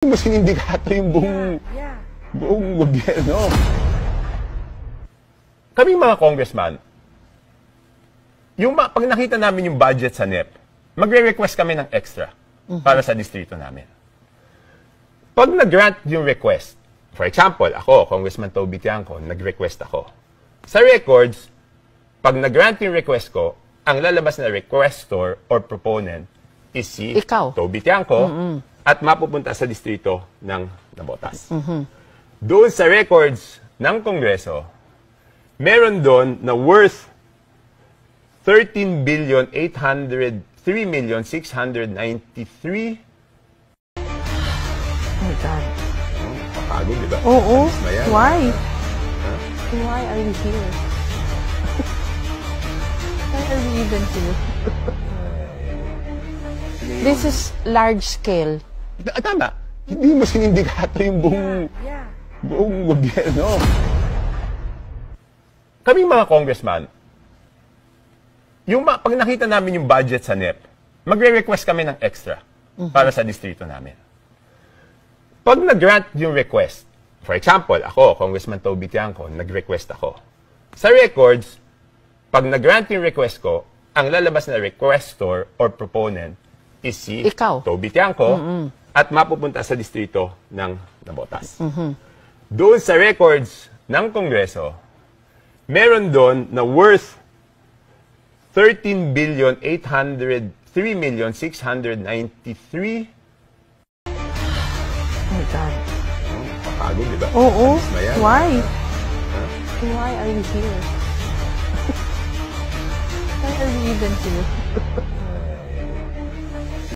mo sinindikato yung buong gobyerno. Kaming mga congressman, pag nakita namin yung budget sa NEP, magre-request kami ng extra para sa distrito namin. Pag nag-grant yung request, for example, ako, Congressman Toby Tiangco, nag-request ako. Sa records, pag nag-grant yung request ko, ang lalabas na requestor or proponent is si Toby Tiangco at mapupunta sa distrito ng Navotas. Doon sa records ng Kongreso, meron doon na worth 13,803,693. Oh my God. Papagod, di ba? Oo. Why? Huh? Why are we here? Why are we even here? This is large scale. Tama. Hindi mo sinindikato yung buong gobyerno. Kaming mga congressman, pag nakita namin yung budget sa NEP, magre-request kami ng extra para sa distrito namin. Pag nag-grant yung request, for example, ako, Congressman Toby Tiangco, nag-request ako. Sa records, pag nag-grant yung request ko, ang lalabas na requestor or proponent is si Toby Tiangco at mapupunta sa distrito ng Navotas. Doon sa records ng Kongreso, meron doon na worth 13,803,693. Oh my God. Papagod, di ba? Oo. Why? Huh? Why are we here? Why are we even here?